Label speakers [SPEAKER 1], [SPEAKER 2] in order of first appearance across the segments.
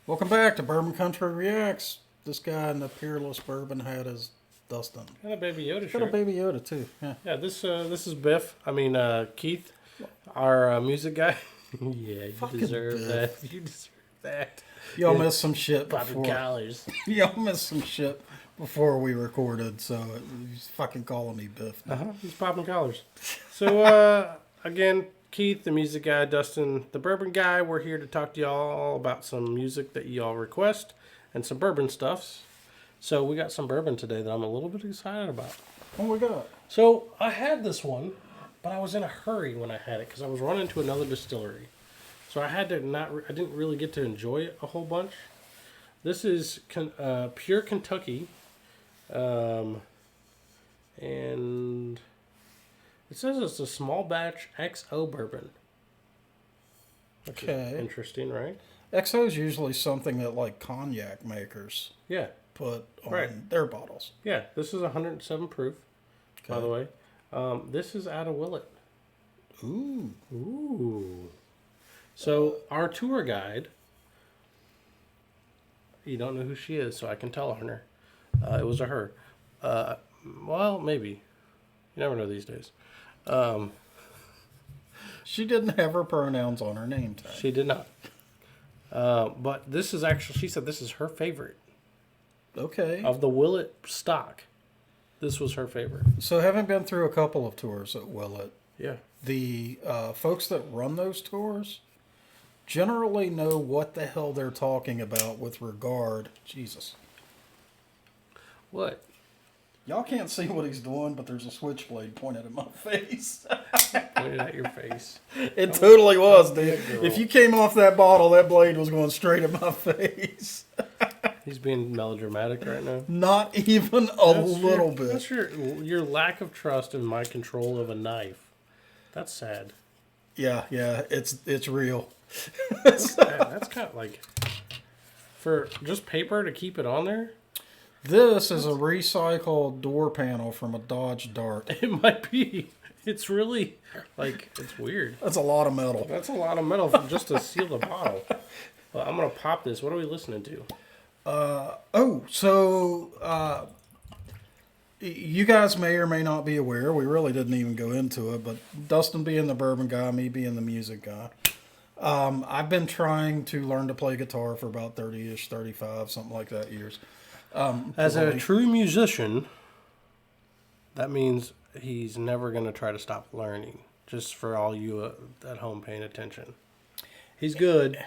[SPEAKER 1] Welcome back to Bourbon Country Reacts. This guy in the Peerless Bourbon hat is Dustin.
[SPEAKER 2] Got a Baby Yoda
[SPEAKER 1] Got
[SPEAKER 2] shirt.
[SPEAKER 1] a Baby Yoda too. Yeah.
[SPEAKER 2] Yeah, this is Biff. Keith, our music guy. Yeah, you
[SPEAKER 1] Fucking
[SPEAKER 2] deserve
[SPEAKER 1] Biff.
[SPEAKER 2] that. You deserve that.
[SPEAKER 1] Y'all missed some shit
[SPEAKER 2] Popping
[SPEAKER 1] before.
[SPEAKER 2] collars.
[SPEAKER 1] Y'all missed some shit before we recorded, so he's fucking calling me Biff.
[SPEAKER 2] He's popping collars. So again, Keith, the music guy, Dustin, the bourbon guy. We're here to talk to y'all about some music that y'all request and some bourbon stuffs. So we got some bourbon today that I'm a little bit excited about.
[SPEAKER 1] What we got?
[SPEAKER 2] So I had this one, but I was in a hurry when I had it because I was running to another distillery. So I didn't really get to enjoy it a whole bunch. This is Pure Kentucky, and it says it's a small batch XO bourbon.
[SPEAKER 1] Okay.
[SPEAKER 2] Interesting, right?
[SPEAKER 1] XO is usually something that like cognac makers
[SPEAKER 2] Yeah.
[SPEAKER 1] put on
[SPEAKER 2] Right.
[SPEAKER 1] their bottles.
[SPEAKER 2] Yeah, this is 107 proof, by the way. This is out of Willet.
[SPEAKER 1] Ooh.
[SPEAKER 2] Ooh. So our tour guide, you don't know who she is, so I can tell on her. It was a her. Well, maybe. You never know these days.
[SPEAKER 1] She didn't have her pronouns on her name tag.
[SPEAKER 2] She did not. But this is actually, she said this is her favorite.
[SPEAKER 1] Okay.
[SPEAKER 2] Of the Willet stock, this was her favorite.
[SPEAKER 1] So having been through a couple of tours at Willet,
[SPEAKER 2] Yeah.
[SPEAKER 1] the folks that run those tours generally know what the hell they're talking about with regard. Jesus.
[SPEAKER 2] What?
[SPEAKER 1] Y'all can't see what he's doing, but there's a switchblade pointed at my face.
[SPEAKER 2] Pointed at your face.
[SPEAKER 1] It totally was, dude.
[SPEAKER 2] good girl.
[SPEAKER 1] If you came off that bottle, that blade was going straight at my face.
[SPEAKER 2] He's being melodramatic right now.
[SPEAKER 1] Not even a little bit.
[SPEAKER 2] That's your lack of trust in my control of a knife. That's sad.
[SPEAKER 1] Yeah, it's real.
[SPEAKER 2] That's kind of like for just paper to keep it on there.
[SPEAKER 1] This is a recycled door panel from a Dodge Dart.
[SPEAKER 2] It might be. It's really like it's weird.
[SPEAKER 1] That's a lot of metal.
[SPEAKER 2] That's a lot of metal for just to seal the bottle. Well, I'm gonna pop this. What are we listening to?
[SPEAKER 1] You guys may or may not be aware, we really didn't even go into it, but Dustin being the bourbon guy, me being the music guy, I've been trying to learn to play guitar for about 30-ish, 35, something like that years.
[SPEAKER 2] As a true musician, that means he's never gonna try to stop learning. Just for all you at home paying attention, he's good.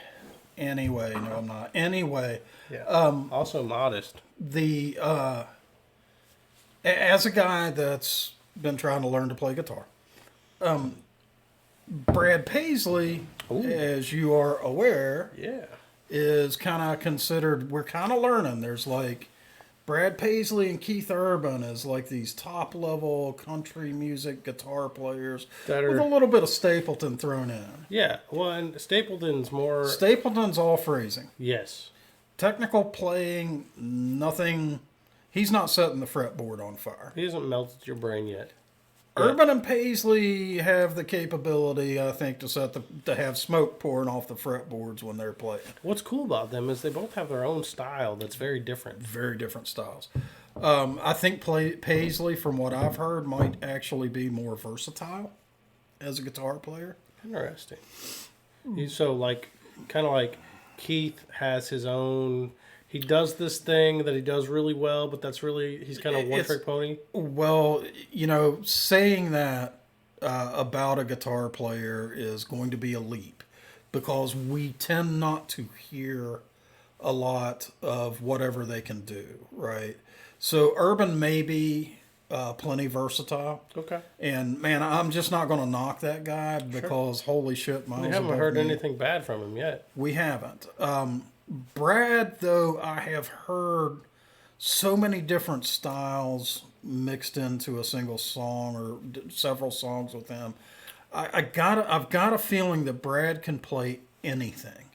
[SPEAKER 1] Anyway, no, I'm not. Anyway,
[SPEAKER 2] Yeah. Also modest.
[SPEAKER 1] As a guy that's been trying to learn to play guitar, Brad Paisley, as you are aware,
[SPEAKER 2] Yeah.
[SPEAKER 1] is kind of considered, we're kind of learning. There's like Brad Paisley and Keith Urban as like these top level country music guitar players
[SPEAKER 2] That
[SPEAKER 1] with
[SPEAKER 2] are-
[SPEAKER 1] a little bit of Stapleton thrown in.
[SPEAKER 2] Yeah. Well, and Stapleton's more.
[SPEAKER 1] Stapleton's all phrasing.
[SPEAKER 2] Yes.
[SPEAKER 1] Technical playing, nothing. He's not setting the fretboard on fire.
[SPEAKER 2] He hasn't melted your brain yet.
[SPEAKER 1] Urban and Paisley have the capability, I think, to have smoke pouring off the fretboards when they're playing.
[SPEAKER 2] What's cool about them is they both have their own style that's very different.
[SPEAKER 1] Very different styles. I think Paisley, from what I've heard, might actually be more versatile as a guitar player.
[SPEAKER 2] Interesting. He's so kind of like Keith has his own. He does this thing that he does really well, but he's kind of one-trick pony.
[SPEAKER 1] Well, saying that about a guitar player is going to be a leap because we tend not to hear a lot of whatever they can do, right? So Urban may be plenty versatile.
[SPEAKER 2] Okay.
[SPEAKER 1] And, man, I'm just not going to knock that guy because, holy shit, miles
[SPEAKER 2] We haven't
[SPEAKER 1] above
[SPEAKER 2] heard
[SPEAKER 1] me.
[SPEAKER 2] anything bad from him yet.
[SPEAKER 1] We haven't. Brad, though, I have heard so many different styles mixed into a single song or several songs with him. I've got a feeling that Brad can play anything.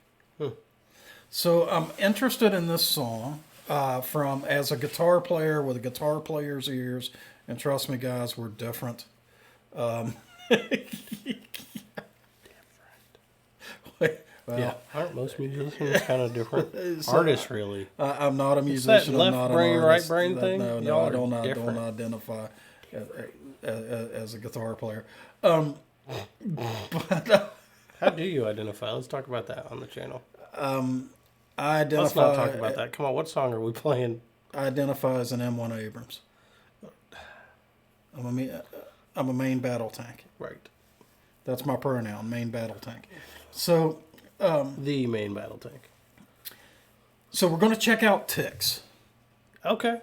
[SPEAKER 1] So I'm interested in this song from as a guitar player with a guitar player's ears, and trust me, guys, we're different. Well,
[SPEAKER 2] Yeah, aren't most musicians kind of different?
[SPEAKER 1] So,
[SPEAKER 2] Artists, really.
[SPEAKER 1] I'm not a
[SPEAKER 2] that
[SPEAKER 1] musician. I'm
[SPEAKER 2] left
[SPEAKER 1] not
[SPEAKER 2] brain,
[SPEAKER 1] an
[SPEAKER 2] right
[SPEAKER 1] artist.
[SPEAKER 2] brain thing?
[SPEAKER 1] No,
[SPEAKER 2] Y'all
[SPEAKER 1] I
[SPEAKER 2] are
[SPEAKER 1] don't
[SPEAKER 2] different.
[SPEAKER 1] identify as a guitar player.
[SPEAKER 2] How do you identify? Let's talk about that on the channel.
[SPEAKER 1] I identify.
[SPEAKER 2] Let's not talk about that. Come on, what song are we playing?
[SPEAKER 1] I identify as an M1 Abrams. I'm a main battle tank.
[SPEAKER 2] Right.
[SPEAKER 1] That's my pronoun, main battle tank. So,
[SPEAKER 2] The main battle tank.
[SPEAKER 1] so we're going to check out Ticks.
[SPEAKER 2] Okay.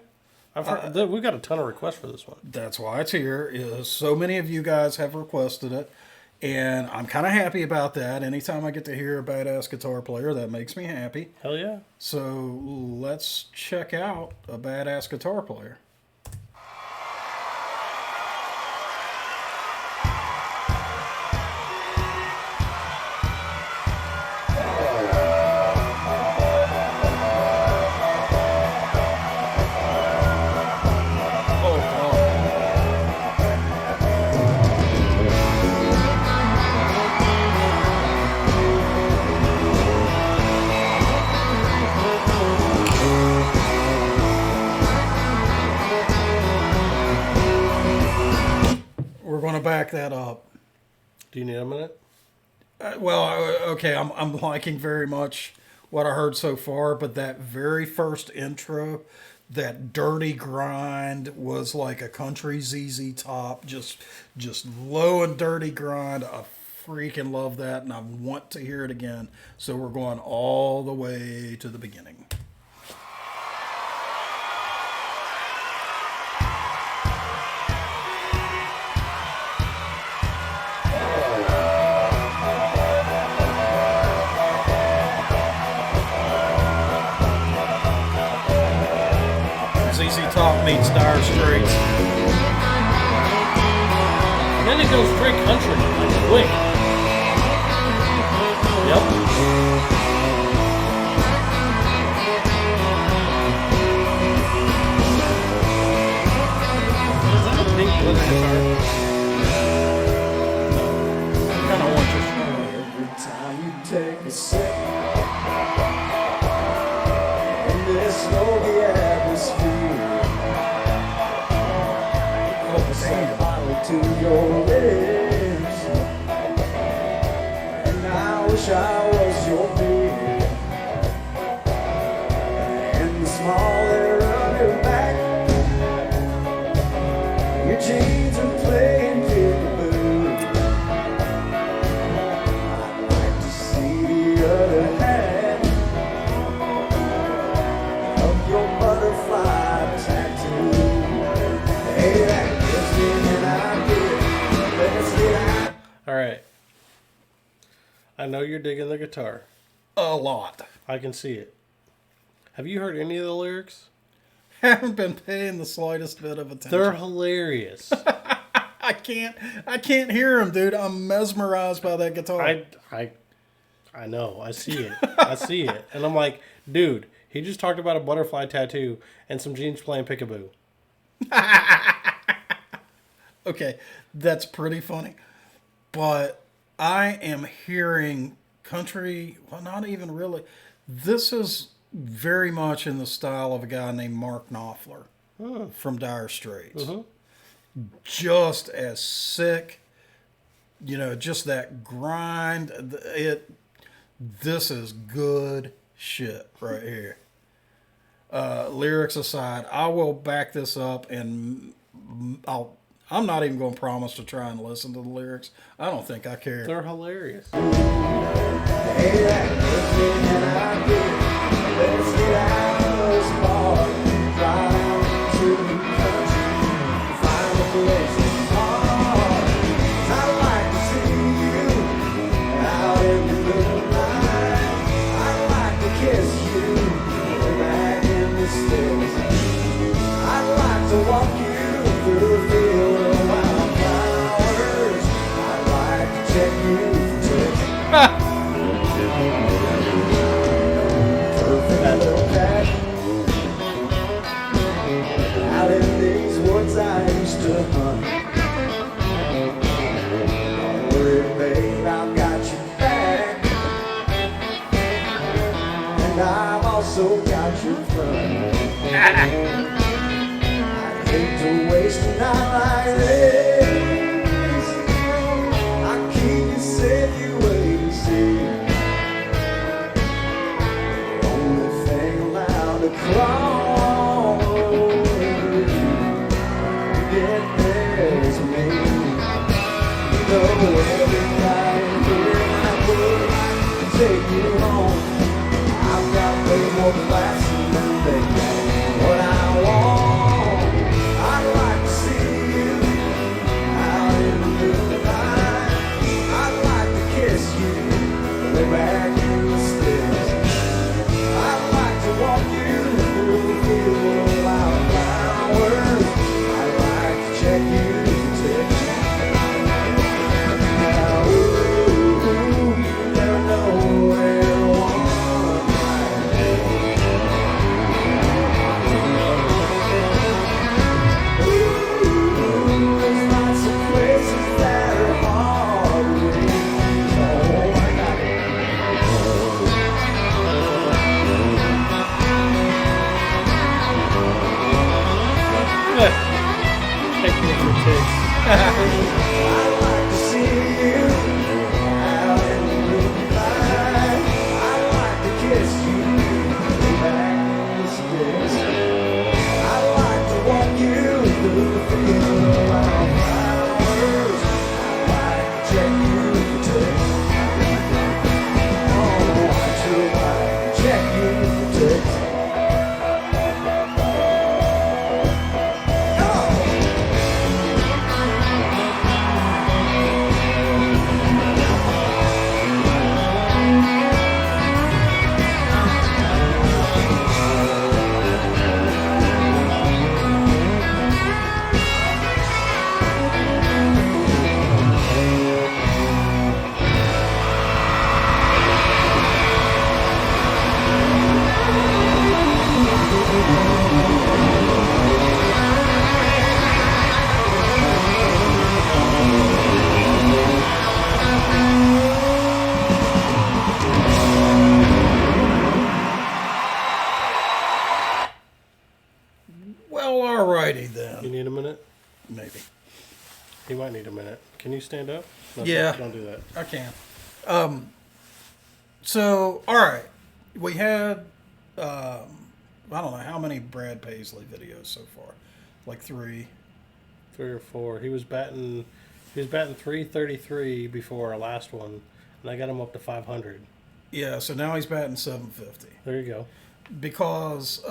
[SPEAKER 2] I've heard, we got a ton of requests for this one.
[SPEAKER 1] That's why it's here. Is so many of you guys have requested it, and I'm kind of happy about that. Anytime I get to hear a badass guitar player, that makes me happy.
[SPEAKER 2] Hell yeah.
[SPEAKER 1] So let's check out a badass guitar player. We're going to back that up.
[SPEAKER 2] Do you need a minute?
[SPEAKER 1] Okay, I'm liking very much what I heard so far, but that very first intro, that dirty grind was like a country ZZ Top, just low and dirty grind. I freaking love that, and I want to hear it again. So we're going all the way to the beginning. ZZ Top meets Dire Straits.
[SPEAKER 2] And then it goes straight country, like quick. Yep. Is that a pink leather guitar?
[SPEAKER 1] Kind of orange.
[SPEAKER 3] Every time you take a sip, and there's no the atmosphere, some bottle to your lips, and I wish I was your beer, and the smaller of your back, your jeans are playing peekaboo. I'd like to see the other hand of your butterfly tattoo. Hey, that gives me an idea. Let's get out.
[SPEAKER 2] All right. I know you're digging the guitar.
[SPEAKER 1] A lot.
[SPEAKER 2] I can see it. Have you heard any of the lyrics?
[SPEAKER 1] Haven't been paying the slightest bit of attention.
[SPEAKER 2] They're hilarious.
[SPEAKER 1] I can't hear him, dude. I'm mesmerized by that guitar.
[SPEAKER 2] I know. I see it. I see it. And I'm like, dude, he just talked about a butterfly tattoo and some jeans playing peekaboo.
[SPEAKER 1] Okay, that's pretty funny. But I am hearing country, well, not even really. This is very much in the style of a guy named Mark Knopfler from Dire Straits. Just as sick, just that grind. This is good shit right here. Lyrics aside, I will back this up, and I'm not even going to promise to try and listen to the lyrics. I don't think I care.
[SPEAKER 2] They're hilarious.
[SPEAKER 3] Hey, that gives me an idea. Let's get out of this bar, drive to the country, find a place to park. I'd like to see you out in the moonlight. I'd like to kiss you back in the stills. I'd like to walk you through a field of wildflowers. I'd like to check you for tricks. and I've also got your front. I hate to waste a night like this. I keep you safe, you wait and see. The only thing allowed to crawl over you, get there is me. You know every night here I would take you home. I've got way more class than they know what I want. I'd like to see you out in the moonlight. I'd like to kiss you way back in the stairs. I'd like to walk you through the field of wildflowers. I'd like to check you to text. Now, ooh, you never know where one might be. Ooh, there's lots of places that are hard to reach. Oh, I got
[SPEAKER 2] Take me for ticks.
[SPEAKER 3] I'd like to see you out in the moonlight. I'd like to kiss you way back in the stairs. I'd like to walk you through the field of wildflowers. I'd like to check you for text. Oh, I'd sure like to check you for text.
[SPEAKER 1] Well, alrighty
[SPEAKER 2] You
[SPEAKER 1] then.
[SPEAKER 2] need a minute?
[SPEAKER 1] Maybe.
[SPEAKER 2] He might need a minute. Can you stand up? No,
[SPEAKER 1] Yeah.
[SPEAKER 2] Don't do that.
[SPEAKER 1] I can. So, all right. We had, I don't know how many Brad Paisley videos so far. Like 3.
[SPEAKER 2] 3 or 4. He was batting 333 before our last one, and I got him up to 500.
[SPEAKER 1] Yeah, so now he's batting 750.
[SPEAKER 2] There you go.
[SPEAKER 1] Because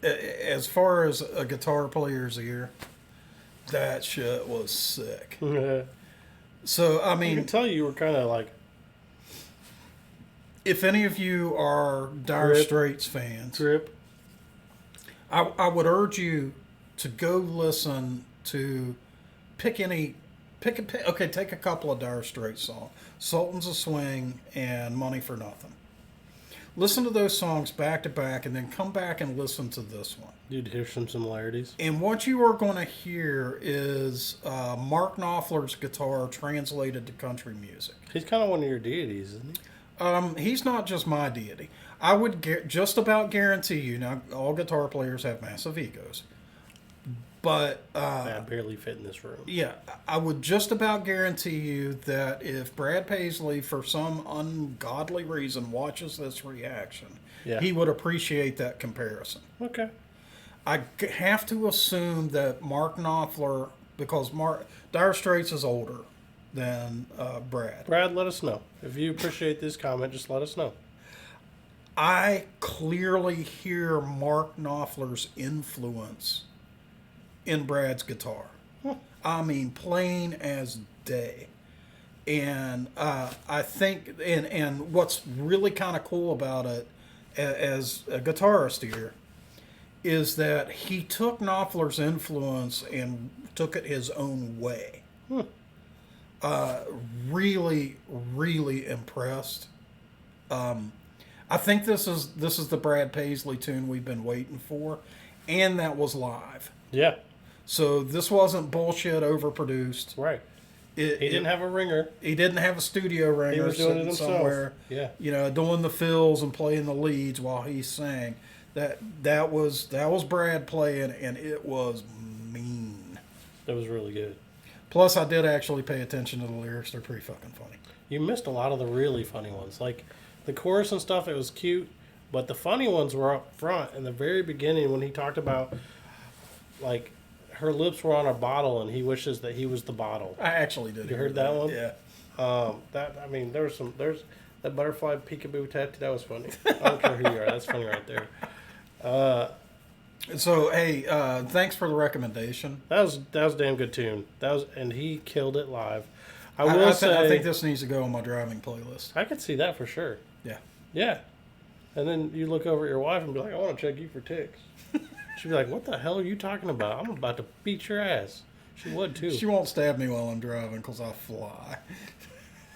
[SPEAKER 1] as far as a guitar player's ear, that shit was sick.
[SPEAKER 2] You
[SPEAKER 1] So, I
[SPEAKER 2] can
[SPEAKER 1] mean,
[SPEAKER 2] tell you were kind of like
[SPEAKER 1] if any of you are Dire
[SPEAKER 2] Drip.
[SPEAKER 1] Straits fans,
[SPEAKER 2] drip.
[SPEAKER 1] I would urge you to go listen to pick take a couple of Dire Straits songs, Sultans of Swing and Money for Nothing. Listen to those songs back to back and then come back and listen to this one.
[SPEAKER 2] You'd hear some similarities.
[SPEAKER 1] And what you are going to hear is Mark Knopfler's guitar translated to country music.
[SPEAKER 2] He's kind of one of your deities, isn't he?
[SPEAKER 1] He's not just my deity. I would just about guarantee you, now all guitar players have massive egos, but
[SPEAKER 2] I barely fit in this room.
[SPEAKER 1] yeah, I would just about guarantee you that if Brad Paisley, for some ungodly reason, watches this reaction,
[SPEAKER 2] Yeah.
[SPEAKER 1] he would appreciate that comparison.
[SPEAKER 2] Okay.
[SPEAKER 1] I have to assume that Mark Knopfler, because Dire Straits is older than Brad.
[SPEAKER 2] Brad, let us know. If you appreciate this comment, just let us know.
[SPEAKER 1] I clearly hear Mark Knopfler's influence in Brad's guitar. I mean, plain as day. And I think, and what's really kind of cool about it as a guitarist here is that he took Knopfler's influence and took it his own way. Really, really impressed. I think this is the Brad Paisley tune we've been waiting for, and that was live.
[SPEAKER 2] Yeah.
[SPEAKER 1] So this wasn't bullshit overproduced.
[SPEAKER 2] Right. He didn't have a ringer.
[SPEAKER 1] He didn't have a studio ringer.
[SPEAKER 2] He was doing it himself.
[SPEAKER 1] Somewhere.
[SPEAKER 2] Yeah.
[SPEAKER 1] Doing the fills and playing the leads while he sang. That was Brad playing, and it was mean.
[SPEAKER 2] That was really good.
[SPEAKER 1] Plus, I did actually pay attention to the lyrics. They're pretty fucking funny.
[SPEAKER 2] You missed a lot of the really funny ones. Like, the chorus and stuff, it was cute. But the funny ones were up front in the very beginning when he talked about, like, her lips were on a bottle and he wishes that he was the bottle.
[SPEAKER 1] I actually did.
[SPEAKER 2] You heard that one?
[SPEAKER 1] Yeah.
[SPEAKER 2] There's that butterfly peekaboo tattoo. That was funny. I don't care who you are. That's funny right there.
[SPEAKER 1] So, hey, thanks for the recommendation.
[SPEAKER 2] That was a damn good tune. And he killed it live. I
[SPEAKER 1] think this needs to go on my driving playlist.
[SPEAKER 2] I could see that for sure.
[SPEAKER 1] Yeah.
[SPEAKER 2] Yeah. And then you look over at your wife and be like, I want to check you for ticks. She'd be like, what the hell are you talking about? I'm about to beat your ass. She would, too.
[SPEAKER 1] She won't stab me while I'm driving because I fly.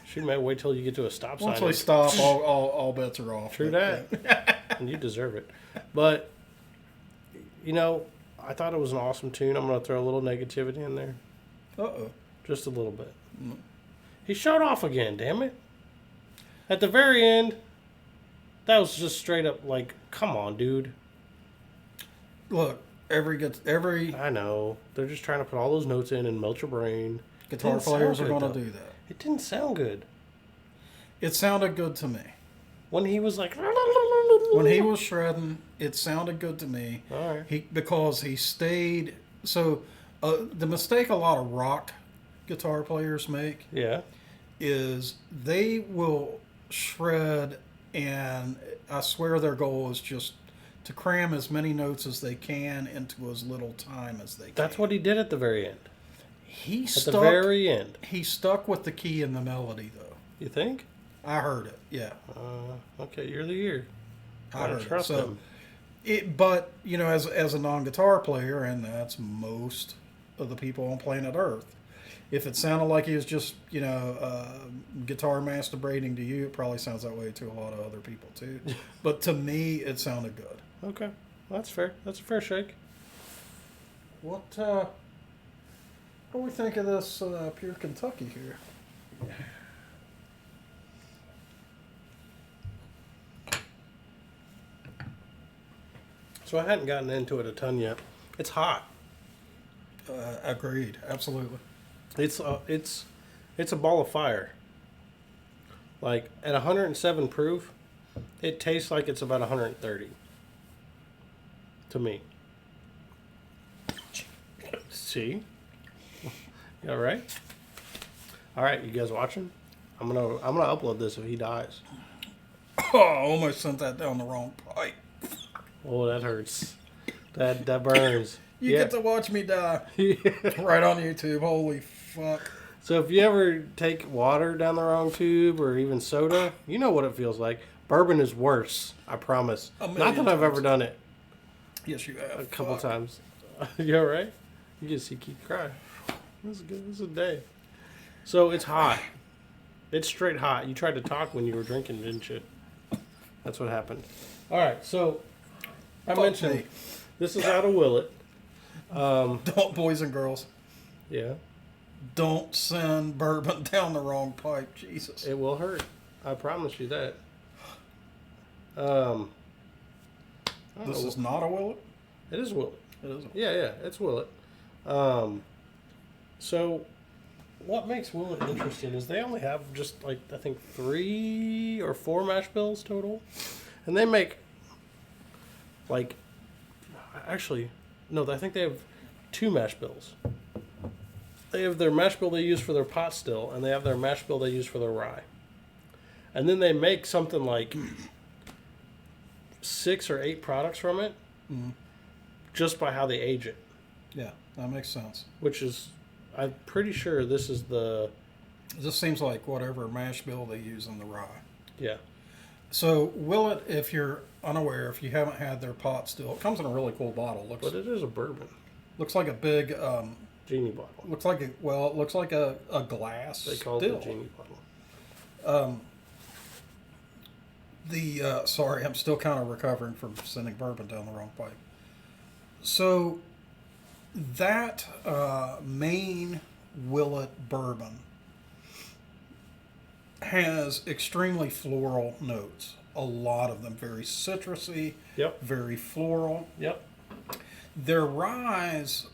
[SPEAKER 2] She might wait till you get to a stop sign.
[SPEAKER 1] Once we stop, all bets are off.
[SPEAKER 2] True that. Yeah. And you deserve it. But, I thought it was an awesome tune. I'm going to throw a little negativity in there.
[SPEAKER 1] Uh-oh.
[SPEAKER 2] Just a little bit. He showed off again, damn it. At the very end, that was just straight up like, come on, dude.
[SPEAKER 1] Look, every
[SPEAKER 2] I know. They're just trying to put all those notes in and melt your brain.
[SPEAKER 1] guitar players are going to do that.
[SPEAKER 2] It didn't sound good.
[SPEAKER 1] It sounded good to me.
[SPEAKER 2] When he was like...
[SPEAKER 1] When he was shredding, it sounded good to me.
[SPEAKER 2] All right.
[SPEAKER 1] Because he stayed... So, the mistake a lot of rock guitar players make is they will shred, and I swear their goal is just to cram as many notes as they can into as little time as they can.
[SPEAKER 2] That's what he did at the very end.
[SPEAKER 1] The
[SPEAKER 2] very end.
[SPEAKER 1] He stuck with the key and the melody, though.
[SPEAKER 2] You think?
[SPEAKER 1] I heard it, yeah.
[SPEAKER 2] Okay, you're the ear.
[SPEAKER 1] I heard
[SPEAKER 2] trust
[SPEAKER 1] it. So, but, as a non-guitar player, and that's most of the people on planet Earth, if it sounded like he was just, guitar masturbating to you, it probably sounds that way to a lot of other people, too. But to me, it sounded good.
[SPEAKER 2] Okay. Well, that's fair. That's a fair shake.
[SPEAKER 1] What do we think of this Pure Kentucky here?
[SPEAKER 2] So I hadn't gotten into it a ton yet. It's hot.
[SPEAKER 1] Agreed. Absolutely.
[SPEAKER 2] It's a ball of fire. Like at 107 proof, it tastes like it's about 130. To me. See? You all right? All right, you guys watching? I'm gonna upload this if he dies.
[SPEAKER 1] Oh, I almost sent that down the wrong pipe.
[SPEAKER 2] Oh, that hurts. That burns.
[SPEAKER 1] You get to watch me die. Right on YouTube. Holy fuck.
[SPEAKER 2] So if you ever take water down the wrong tube or even soda, you know what it feels like. Bourbon is worse, I promise. Not that I've ever done it.
[SPEAKER 1] Yes, you have.
[SPEAKER 2] A couple times. You all right? You can see Keith cry. This is good. This is a day. So it's hot. It's straight hot. You tried to talk when you were drinking, didn't you? That's what happened. All right, so I mentioned this is out of Willet.
[SPEAKER 1] Don't, boys and girls,
[SPEAKER 2] Yeah,
[SPEAKER 1] don't send bourbon down the wrong pipe. Jesus.
[SPEAKER 2] it will hurt. I promise you that.
[SPEAKER 1] This is not a Willet?
[SPEAKER 2] It is Willet.
[SPEAKER 1] It is.
[SPEAKER 2] Yeah, it's Willet. So what makes Willet interesting is they only have just like I think 3 or 4 mash bills total, and they make like actually no, I think they have 2 mash bills. They have their mash bill they use for their pot still, and they have their mash bill they use for their rye, and then they make something like 6 or 8 products from it, just by how they age it.
[SPEAKER 1] Yeah, that makes sense.
[SPEAKER 2] Which is, I'm pretty sure this is the...
[SPEAKER 1] This seems like whatever mash bill they use in the rye.
[SPEAKER 2] Yeah.
[SPEAKER 1] So, Willet, if you're unaware, if you haven't had their pot still, it comes in a really cool bottle.
[SPEAKER 2] But it is a bourbon.
[SPEAKER 1] Looks like a big...
[SPEAKER 2] Genie bottle.
[SPEAKER 1] Looks like it looks like a glass.
[SPEAKER 2] They call
[SPEAKER 1] still.
[SPEAKER 2] it a genie bottle.
[SPEAKER 1] Sorry, I'm still kind of recovering from sending bourbon down the wrong pipe. So, that Maine Willet bourbon has extremely floral notes. A lot of them very citrusy,
[SPEAKER 2] Yep.
[SPEAKER 1] very floral.
[SPEAKER 2] Yep.
[SPEAKER 1] Their ryes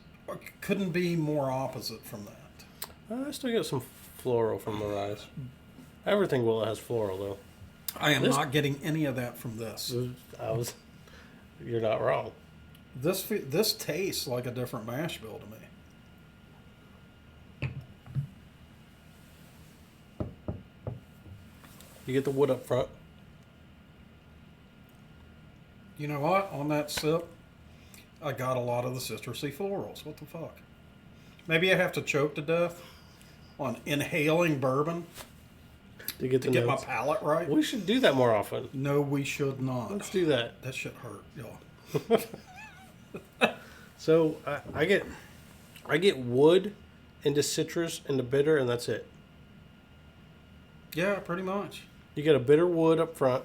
[SPEAKER 1] couldn't be more opposite from that.
[SPEAKER 2] I still get some floral from the ryes. Everything Willet has floral though.
[SPEAKER 1] I am not getting any of that from this.
[SPEAKER 2] You're not wrong.
[SPEAKER 1] This tastes like a different mash bill to me.
[SPEAKER 2] You get the wood up front.
[SPEAKER 1] You know what? On that sip, I got a lot of the citrusy florals. What the fuck? Maybe I have to choke to death on inhaling bourbon
[SPEAKER 2] To get
[SPEAKER 1] to get my palate right.
[SPEAKER 2] We should do that more often.
[SPEAKER 1] No, we should not.
[SPEAKER 2] Let's do that.
[SPEAKER 1] That shit hurt, y'all.
[SPEAKER 2] So I get wood into citrus into bitter, and that's it.
[SPEAKER 1] Yeah, pretty much.
[SPEAKER 2] You get a bitter wood up front,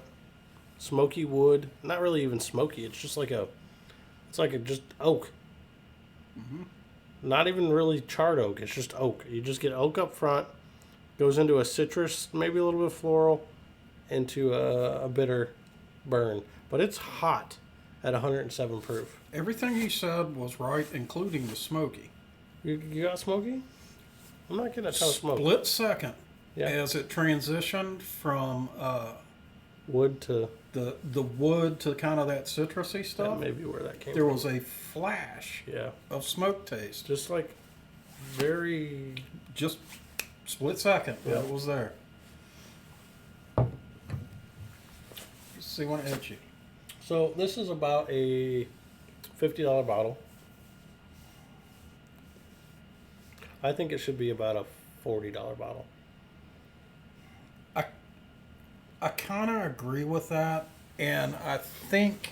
[SPEAKER 2] smoky wood. Not really even smoky. It's just like just oak.
[SPEAKER 1] Mm-hmm.
[SPEAKER 2] Not even really charred oak. It's just oak. You just get oak up front. Goes into a citrus, maybe a little bit of floral, into a bitter burn. But it's hot at 107 proof.
[SPEAKER 1] Everything you said was right, including the smoky.
[SPEAKER 2] You got smoky? I'm not getting a ton of smoke.
[SPEAKER 1] Split second
[SPEAKER 2] Yeah.
[SPEAKER 1] as it transitioned from
[SPEAKER 2] Wood to
[SPEAKER 1] the wood to kind of that citrusy
[SPEAKER 2] that
[SPEAKER 1] stuff.
[SPEAKER 2] may be where that came
[SPEAKER 1] There
[SPEAKER 2] from.
[SPEAKER 1] was a flash
[SPEAKER 2] Yeah.
[SPEAKER 1] of smoke taste.
[SPEAKER 2] Just like very.
[SPEAKER 1] Just split second.
[SPEAKER 2] Yeah.
[SPEAKER 1] It was there. See when it hits you.
[SPEAKER 2] So this is about a $50 bottle. I think it should be about a $40 bottle.
[SPEAKER 1] I kind of agree with that, and I think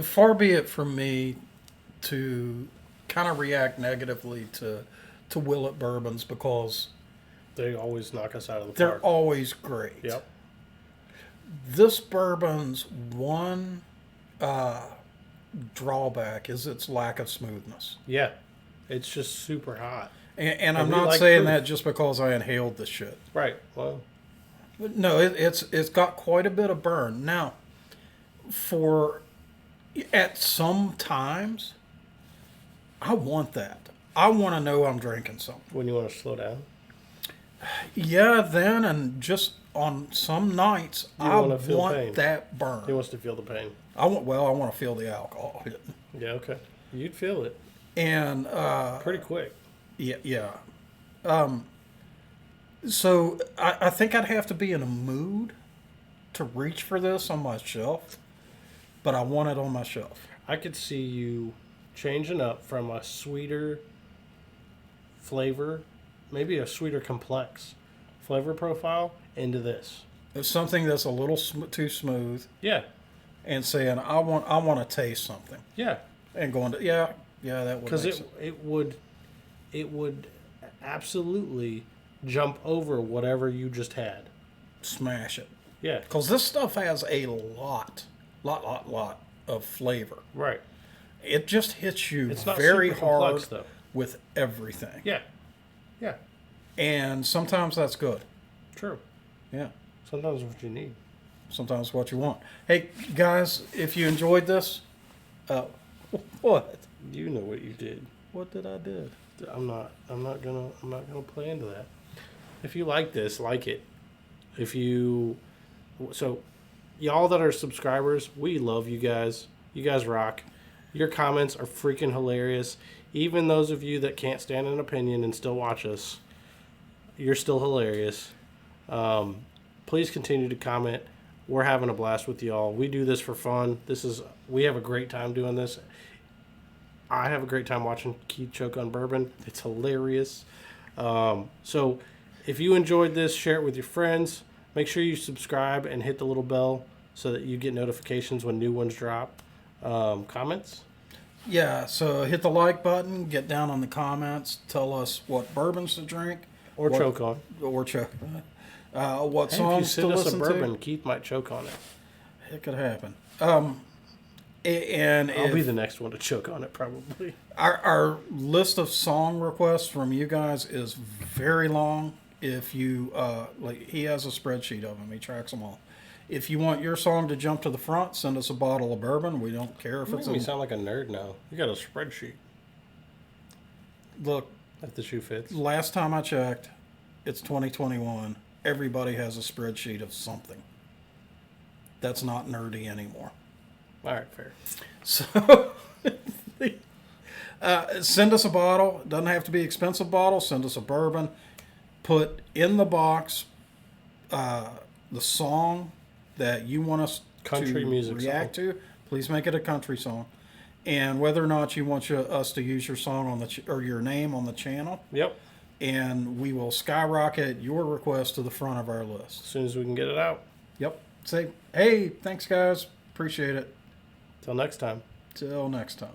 [SPEAKER 1] far be it from me to kind of react negatively to Willet bourbons because
[SPEAKER 2] They always knock us out of the
[SPEAKER 1] they're
[SPEAKER 2] park.
[SPEAKER 1] always great.
[SPEAKER 2] Yep.
[SPEAKER 1] This bourbon's one drawback is its lack of smoothness.
[SPEAKER 2] Yeah. It's just super hot.
[SPEAKER 1] And I'm
[SPEAKER 2] we
[SPEAKER 1] not
[SPEAKER 2] like
[SPEAKER 1] saying
[SPEAKER 2] proof.
[SPEAKER 1] that just because I inhaled the shit.
[SPEAKER 2] Right. Well,
[SPEAKER 1] But no, it's got quite a bit of burn. Now, at some times, I want that. I want to know I'm drinking something.
[SPEAKER 2] when you want to slow down.
[SPEAKER 1] Yeah, then and just on some nights,
[SPEAKER 2] You
[SPEAKER 1] I
[SPEAKER 2] wanna feel
[SPEAKER 1] want
[SPEAKER 2] pain.
[SPEAKER 1] that burn.
[SPEAKER 2] He wants to feel the pain.
[SPEAKER 1] I want to feel the alcohol hitting.
[SPEAKER 2] Yeah, okay. You'd feel it
[SPEAKER 1] And
[SPEAKER 2] pretty quick.
[SPEAKER 1] yeah. So I think I'd have to be in a mood to reach for this on my shelf, but I want it on my shelf.
[SPEAKER 2] I could see you changing up from a sweeter flavor, maybe a sweeter complex flavor profile into this.
[SPEAKER 1] It's something that's a little too smooth,
[SPEAKER 2] Yeah,
[SPEAKER 1] and saying I want to taste something,
[SPEAKER 2] yeah.
[SPEAKER 1] and going to yeah that would
[SPEAKER 2] Because
[SPEAKER 1] make sense.
[SPEAKER 2] it would absolutely jump over whatever you just had.
[SPEAKER 1] Smash it,
[SPEAKER 2] Yeah,
[SPEAKER 1] because this stuff has a lot of flavor.
[SPEAKER 2] right.
[SPEAKER 1] It just hits you
[SPEAKER 2] It's not
[SPEAKER 1] very
[SPEAKER 2] super
[SPEAKER 1] hard
[SPEAKER 2] complex though.
[SPEAKER 1] with everything,
[SPEAKER 2] Yeah, yeah.
[SPEAKER 1] and sometimes that's good.
[SPEAKER 2] True.
[SPEAKER 1] Yeah.
[SPEAKER 2] Sometimes what you need.
[SPEAKER 1] Sometimes what you want. Hey guys, if you enjoyed this, what?
[SPEAKER 2] You know what you did.
[SPEAKER 1] What did I do?
[SPEAKER 2] I'm not gonna play into that. If you like this, like it. So y'all that are subscribers, we love you guys. You guys rock. Your comments are freaking hilarious. Even those of you that can't stand an opinion and still watch us, you're still hilarious. Please continue to comment. We're having a blast with y'all. We do this for fun. We have a great time doing this. I have a great time watching Keith choke on bourbon. It's hilarious. So if you enjoyed this, share it with your friends. Make sure you subscribe and hit the little bell so that you get notifications when new ones drop. Comments?
[SPEAKER 1] Yeah, so hit the like button, get down on the comments, tell us what bourbons to drink.
[SPEAKER 2] Or
[SPEAKER 1] what-
[SPEAKER 2] choke on.
[SPEAKER 1] Or choke. What
[SPEAKER 2] Hey, if you
[SPEAKER 1] songs to
[SPEAKER 2] send us a
[SPEAKER 1] listen
[SPEAKER 2] bourbon,
[SPEAKER 1] to.
[SPEAKER 2] Keith might choke on it.
[SPEAKER 1] It could happen. And
[SPEAKER 2] I'll be
[SPEAKER 1] if
[SPEAKER 2] the next one to choke on it, probably.
[SPEAKER 1] our list of song requests from you guys is very long. If you like, he has a spreadsheet of them. He tracks them all. If you want your song to jump to the front, send us a bottle of bourbon. We don't care if
[SPEAKER 2] You
[SPEAKER 1] it's
[SPEAKER 2] make me sound like a nerd now. You got a spreadsheet.
[SPEAKER 1] Look,
[SPEAKER 2] If the shoe fits.
[SPEAKER 1] last time I checked, it's 2021. Everybody has a spreadsheet of something. That's not nerdy anymore.
[SPEAKER 2] All right, fair.
[SPEAKER 1] So send us a bottle. It doesn't have to be expensive bottle. Send us a bourbon. Put in the box the song that you want us
[SPEAKER 2] Country
[SPEAKER 1] to
[SPEAKER 2] music
[SPEAKER 1] react
[SPEAKER 2] song.
[SPEAKER 1] to. Please make it a country song. And whether or not you want us to use your song on the or your name on the channel,
[SPEAKER 2] Yep.
[SPEAKER 1] and we will skyrocket your request to the front of our list.
[SPEAKER 2] As soon as we can get it out.
[SPEAKER 1] Yep. Say, hey, thanks guys, appreciate it.
[SPEAKER 2] Till next time.
[SPEAKER 1] Till next time.